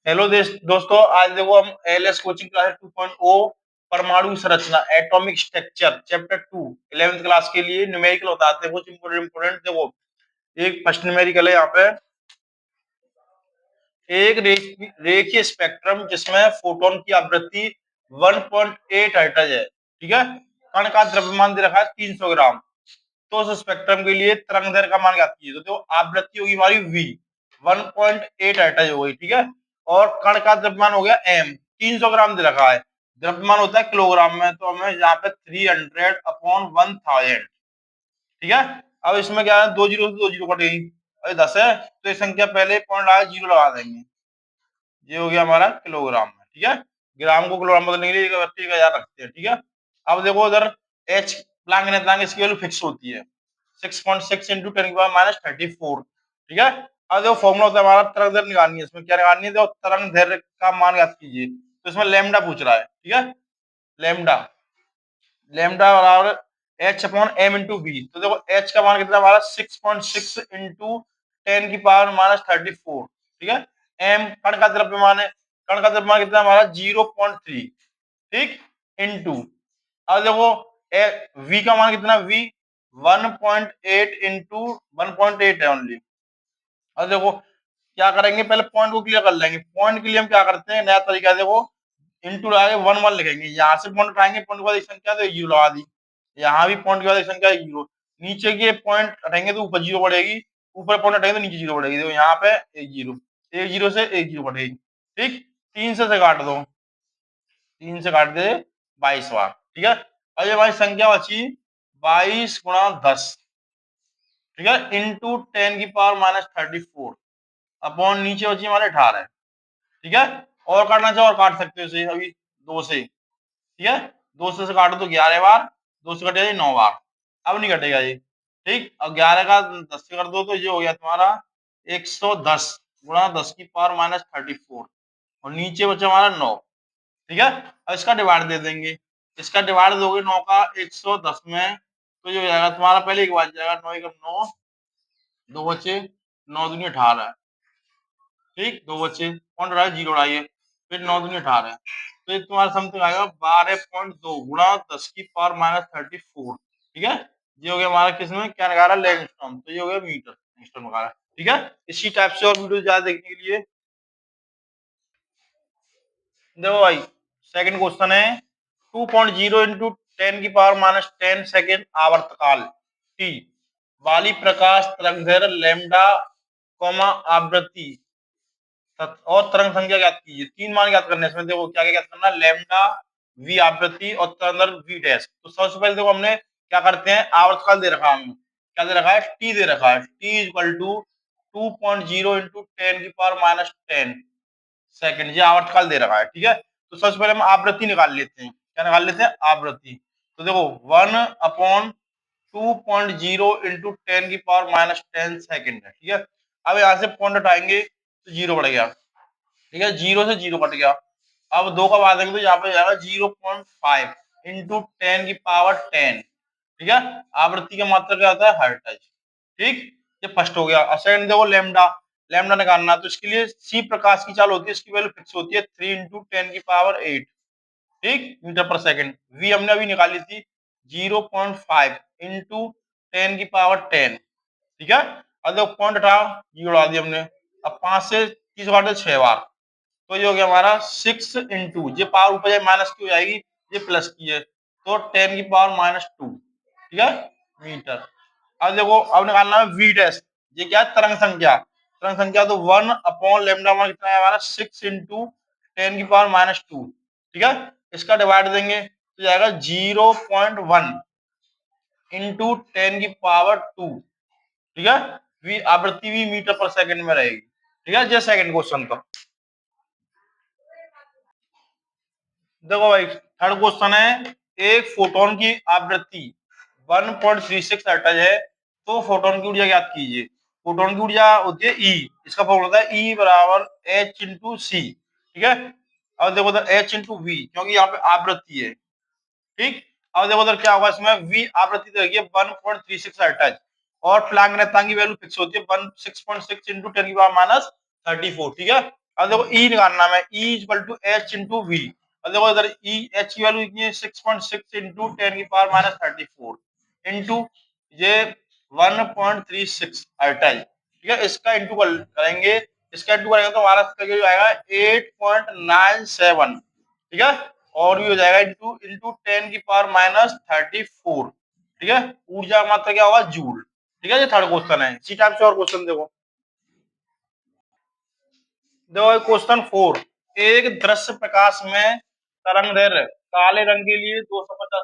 Hello दोस्तों, आज देखो हम एलएस कोचिंग क्लास 2.0 परमाणु संरचना atomic structure chapter 2 11th class के लिए न्यूमेरिकल बताते हैं। कुछ इंपोर्टेंट देखो। एक फर्स्ट न्यूमेरिकल है यहाँ पे। एक रेखीय स्पेक्ट्रम जिसमें फोटोन की आवृत्ति 1.8 हर्ट्ज है। ठीक है। कण का द्रव्यमान दे रखा है 300 ग्राम। तो उस स्पेक्ट्रम के लिए तरंग दैर्घ्य का मान ज्ञात कीजिए। तो आवृत्ति होगी हमारी v 1.8 हर्ट्ज हो गई। ठीक है। और कण का द्रव्यमान हो गया m 300 ग्राम दे रखा है। द्रव्यमान होता है किलोग्राम में, तो हमें यहाँ पे 300 अपॉन 1000। ठीक है। अब इसमें क्या है, दो जीरो से दो जीरो कट गई। अरे 10 है तो ये संख्या पहले पॉइंट लगा जीरो लगा देंगे। ये हो गया हमारा किलोग्राम में। ठीक है। ग्राम को किलोग्राम बदलने के लिए एक हजार रखते हैं। ठीक है। अब देखो उधर एच प्लांक नेतांग इसकी वैल्यू फिक्स होती है 6.6 इंटू 10 की पावर माइनस 34। ठीक है। अब देखो फॉर्मूला होता है हमारा तरंग दैर्घ्य निकालनी है। इसमें क्या निकालनी है, देखो तरंग दैर्घ्य का मान ज्ञात कीजिए। तो इसमें लैम्डा पूछ रहा है। ठीक है। लैम्डा लैम्डा बराबर h upon m into b. तो देखो एच का मान कितना हमारा 6.6 इंटू 10 की पावर माइनस 34। ठीक है। एम कण का द्रव्यमान है। कण का द्रव्यमान कितना हमारा 0.3। ठीक। इंटू अब देखो वी का मान कितना, वी 1.8 इंटू 1.8 है ओनली। अब देखो क्या करेंगे, पहले पॉइंट को क्लियर कर लेंगे। पॉइंट के लिए हम क्या करते हैं, नया तरीका है। देखो इंटू लगा के 1 1 लिखेंगे। यहाँ से पॉइंट उठाएंगे, पॉइंट के बाद एक संख्या तो जीरो लगा दी। यहाँ भी पॉइंट के बाद एक संख्या जीरो। नीचे के पॉइंट हटेंगे तो ऊपर जीरो बढ़ेगी, ऊपर पॉइंट हटेंगे तो नीचे जीरो बढ़ेगी। देखो यहाँ पे एक जीरो से एक जीरो बढ़ेगी। ठीक। तीन से काट दो, तीन से काट दे 22 बार। ठीक है। और ये हमारी संख्या बची 22 गुणा 10। ठीक है। इंटू 10 की पावर माइनस 34 अपॉन नीचे बची हमारे 18। ठीक है। और काटना चाहो और काट सकते हो इसे अभी दो से। ठीक है। दो से काटो तो 11 बार, दो से कटेगा 9 बार। अब नहीं कटेगा ये। ठीक। अब 11 का 10 से कर दो तो ये हो गया तुम्हारा 110 गुणा 10 की पावर माइनस 34 और नीचे बचा हमारा 9। ठीक है। अब इसका डिवाइड दे देंगे। इसका डिवाइड दोगे 9 का 110 में तो जो हो जाएगा तुम्हारा, पहले एक बार जाएगा 9 एकम 9, दो बचे 9 दूनी 18। ठीक। दो बचे पॉइंट रहा जीरो उड़ाइए, फिर 9 दूनी 18। तो ये तुम्हारा समथिंग आएगा 12.2 गुणा 10 की पावर माइनस 34। ठीक है। ये हो गया हमारा किसमें क्या निकाला, लेंगस्ट्रॉम। तो ये हो गया मीटर लेंगस्ट्रॉम निकाला। ठीक है। इसी टाइप से और वीडियो ज्यादा देखने के लिए देखो भाई, सेकंड क्वेश्चन है 2.0 इंटू 10 की पावर माइनस 10 सेकेंड आवर्तकाल टी वाली प्रकाश तरंग दैर्घ्य लैम्डा कॉमा आवृत्ति और तरंग संख्या ज्ञात कीजिए। तीन मान ज्ञात करने इसमें। देखो क्या क्या ज्ञात करना, लैम्डा, वी आवृत्ति और तरंग वी डैश। तो सबसे पहले देखो हमने क्या करते हैं, आवर्तकाल दे रखा है हमें, क्या दे रखा है, टी दे रखा है। टी इक्वल टू 2.0 इंटू 10 की पावर माइनस 10 सेकंड, ये आवर्तकाल दे रखा है। ठीक है। तो सबसे पहले हम आवृत्ति निकाल लेते हैं। क्या निकाल लेते हैं, आवृत्ति। तो देखो 1 अपॉन 2.0 इंटू 10 की पावर माइनस 10 सेकेंड है। ठीक है। अब यहाँ से पॉइंट उठाएंगे तो जीरो बढ़ गया। ठीक है। जीरो से जीरो कट गया। अब दो का बाद देंगे तो यहाँ पे जाएगा 0.5 इंटू 10 की पावर 10। ठीक है। आवृत्ति का मात्रा क्या होता है, हर्ट्ज। ठीक। ये फर्स्ट हो गया। और सेकंड देखो लेमडा, लेमडा निकालना तो इसके लिए सी प्रकाश की चाल होती है, इसकी वैल्यू फिक्स होती है 3 इंटू 10 की पावर 8। ठीक। मीटर पर सेकंड। वी हमने अभी निकाली थी 0.5 इंटू 10 की पावर 10। ठीक है। अब देखो पॉइंट उठाओ, ये उड़ा दी हमने। अब 5 से 30 काटे 6 बार। तो ये हो गया हमारा 6 इंटू, ये पावर ऊपर जाए माइनस की हो जाएगी, ये प्लस की है तो 10 की पावर माइनस 2। ठीक है। मीटर। अब देखो अब निकालना है वी डैश। ये क्या है, तरंग संख्या। तरंग संख्या तो 1 अपॉन लेमडा वन कितना है हमारा 6 इंटू 10 की पावर माइनस 2। ठीक है। इसका डिवाइड देंगे तो जाएगा 0.1 इंटू 10 की पावर 2। ठीक है। वी आवृत्ति भी मीटर पर सेकंड में रहेगी। ठीक है। ये सेकंड क्वेश्चन था। देखो भाई थर्ड क्वेश्चन है, एक फोटोन की आवृत्ति 1.36 हर्ट्ज है तो फोटोन की ऊर्जा ज्ञात कीजिए। फोटोन की ऊर्जा होती है ई, इसका फॉर्मूला होता है ई बराबर एच इंटू सी। ठीक है। अब देखो उधर एच इंटू वी, क्योंकि यहाँ पे आवृत्ति है। ठीक। अब देखो उधर क्या होगा, इसमें वी आवृत्ति रहेगी 1.36 हर्ट्ज और प्लांक नियतांक की वैल्यू फिक्स होती है 6.6 इंटू 10 की पावर माइनस 34। ठीक है। अब देखो ई निकालना है, e equal to h into v. अब देखो इधर ई एच की वैल्यू कितनी है, 6.6 इंटू 10⁻⁻34 इंटू ये 1.36 अर्टाई, ठीक है। इसका इंटू करेंगे, इसका इंटू करेंगे तो हमारा जो आएगा 8.97, ठीक है। और भी हो जाएगा इंटू इंटू 10⁻⁻34, ठीक है। ऊर्जा का मात्रा क्या होगा, जूल, ठीक है। ये थर्ड क्वेश्चन है। इसी टाइप से और क्वेश्चन देखो। देखो क्वेश्चन 4, एक दृश्य प्रकाश में तरंगदैर्घ्य काले रंग के लिए 250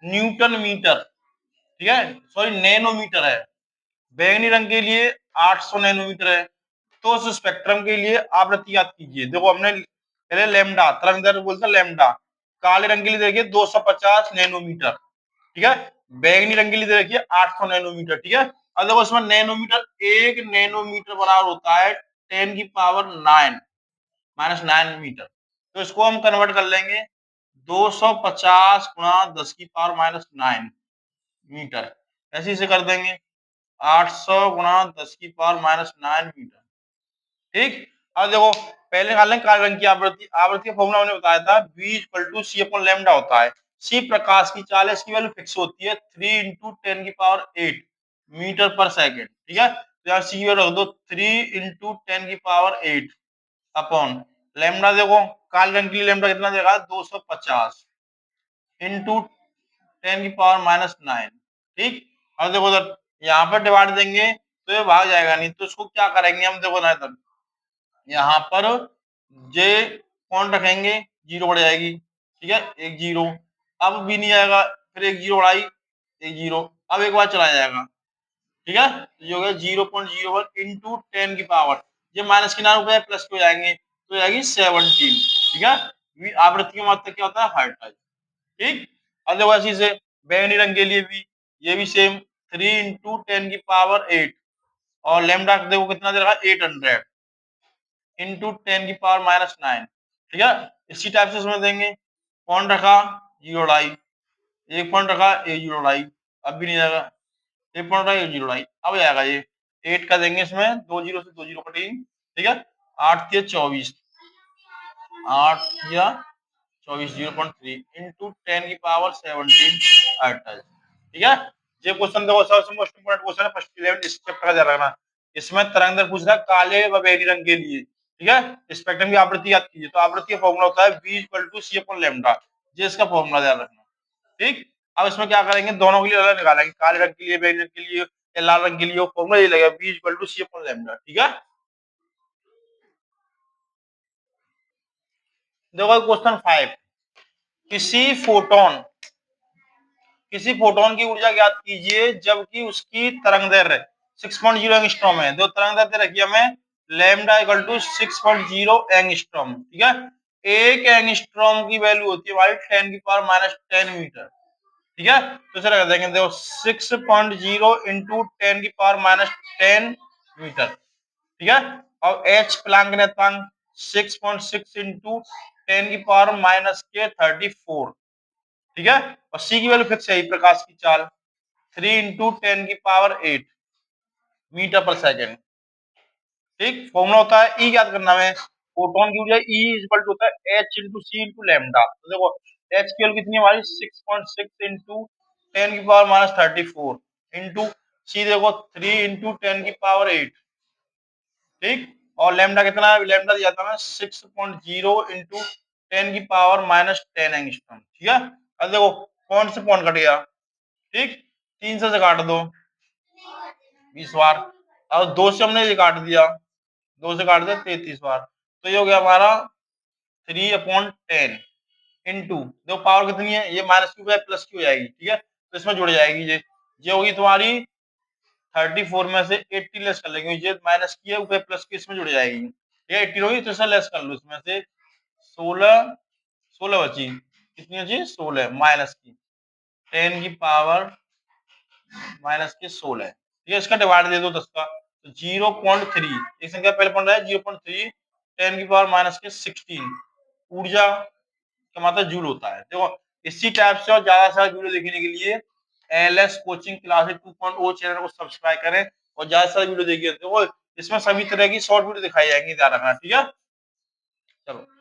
न्यूटन मीटर, ठीक है, सॉरी नैनोमीटर है, बैंगनी रंग के लिए 800 नैनोमीटर है। तो उस स्पेक्ट्रम के लिए आवृत्ति याद कीजिए। देखो हमने पहले लैम्डा तरंगदैर्घ्य बोलते हैं लैम्डा, काले रंग के लिए देखिए 250 नैनोमीटर, ठीक है। बैंगनी रंग के लिए देखिए 800 नैनोमीटर, ठीक है। अब देखो इसमें नैनोमीटर, एक नैनोमीटर बराबर होता है 10⁻9 मीटर। तो इसको हम कन्वर्ट कर लेंगे 250 गुणा 10⁻⁹ मीटर, ऐसे इसे कर देंगे 800 गुणा 10⁻⁹ मीटर, ठीक। अब देखो पहले निकाल लें काले रंग की आवृत्ति। आवृत्ति का फॉर्मूला मैंने बताया था, v equal to c upon lambda होता है। सी प्रकाश की चाल है, इसकी वैल्यू फिक्स होती है 3 इंटू 10⁸ मीटर पर सेकेंड, ठीक है। तो यहाँ सी वैल्यू रख दो 3 इंटू 10⁸ अपॉन लैम्डा। देखो काले रंग के लिए लैम्डा कितना देगा, 250 इंटू 10⁻⁹, ठीक। अब देखो उधर यहाँ पर डिवाइड देंगे तो ये भाग जाएगा नहीं, तो इसको क्या करेंगे हम, देखो ना इधर यहाँ पर जे कौन रखेंगे, जीरो बढ़ जाएगी, ठीक है, एक जीरो। अब भी नहीं आएगा, फिर एक जीरो बढ़ाई, एक जीरो, अब एक बार चला जाएगा, ठीक है। तो ये हो गया 0.01 इंटू 10⁻, ये माइनस के नाम पे प्लस हो जाएंगे तो जाएगी 17, ठीक है। आवृत्ति की मात्रा क्या होता है, हर्ट्ज, ठीक। अब देखो ऐसे से बैंगनी रंग के लिए भी ये भी सेम 3 इंटू 10⁸ और लैम्डा देखो कितना दे रहा है, 800 इंटू 10⁻⁹, ठीक है। इसी टाइप से इसमें देंगे, पॉइंट रखा, जीरो ढाई, एक पॉइंट रखा, एक जीरो ढाई, अब भी नहीं जाएगा, एक पॉइंट रखा, एक जीरो ढाई, अब जाएगा ये 8 का देंगे इसमें, दो जीरो से दो जीरो कटेगी, ठीक है। 8 के 24, 8 या 24, 0.3 इंटू 10⁻17 हर्ट्ज, ठीक है। ये क्वेश्चन देखो सबसे मोस्ट इंपोर्टेंट क्वेश्चन है फर्स्ट 11 इस चैप्टर का, ध्यान रखना। इसमें तरंगदैर्घ्य पूछ रहा है काले व बैंगनी रंग के लिए, ठीक है। स्पेक्ट्रम की आवृत्ति याद कीजिए, तो आवृत्ति का फॉर्मूला होता है v equal to c upon lambda, ये इसका फॉर्मूला ध्यान रखना, ठीक। अब इसमें क्या करेंगे, दोनों के लिए अलग निकालेंगे, काले रंग के लिए, बैंगनी रंग के लिए या लाल रंग के लिए, फॉर्मूला ये लगेगा v equal to c upon lambda, ठीक है। देखो क्वेश्चन 5, किसी फोटोन किसी फोटोन की ऊर्जा ज्ञात कीजिए जबकि उसकी तरंगदैर्घ्य 6.0 एंगस्ट्रॉम है। दो तरंगदैर्घ्य रखी हमें लैम्डा इक्वल टू 6.0 एंगस्ट्रॉम, ठीक है। एक एंगस्ट्रॉम की वैल्यू होती है हमारी 10⁻⁻10 मीटर, ठीक है। तो इसे रख देंगे, देखो 6.0 इंटू 10⁻⁻10 मीटर, ठीक है। और एच प्लैंक निर्देशांक 6.6 इंटू 10⁻⁻34, ठीक है। और सी की वैल्यू फिक्स है, प्रकाश की चाल 3 इंटू 10⁸ मीटर पर सेकेंड, ठीक। फॉर्मूला होता है ई याद करना है, फोटोन की ऊर्जा ई इक्वल टू होता है एच इंटू सी इंटू लैम्डा। तो देखो एच की वैल्यू कितनी है हमारी 6.6 इंटू 10⁻34 इंटू सी देखो 3 इंटू 10⁸, ठीक। और लैम्डा कितना है, लैम्डा दिया था ना 6.0 इंटू 10⁻⁻10 एंगस्ट्रॉम, ठीक है। अब देखो कौन से पॉइंट कट गया, ठीक, 3 से काट दो 20 बार, और 2 से हमने ये काट दिया, 2 से काट दिया 33 बार, तो ये हो गया हमारा 3/10 इंटू, देखो पावर कितनी है, ये माइनस की बजाय प्लस की हो जाएगी, ठीक है। तो इसमें जुड़ जाएगी ये होगी तुम्हारी 34 में से 80 लेस कर लेंगे, ये माइनस की है ऊपर प्लस की, इसमें जुड़ जाएगी, ये 80 होगी तो इसमें लेस कर लो, इसमें से 16 16 बची, कितनी बची 16 माइनस की 10 की पावर माइनस के 16, ठीक है। इसका डिवाइड दे दो 10 का, तो 0.3, एक संख्या पहले पॉइंट है 0.3 10⁻⁻16 ऊर्जा का मतलब जूल होता है। देखो इसी टाइप से और ज्यादा से ज्यादा वीडियो देखने के लिए एलएस कोचिंग क्लासेस 2.0 चैनल को सब्सक्राइब करें और ज्यादा से ज्यादा वीडियो देखिए। देखो इसमें सभी तरह की शॉर्ट वीडियो दिखाई जाएंगी, ध्यान रखना, ठीक है। चलो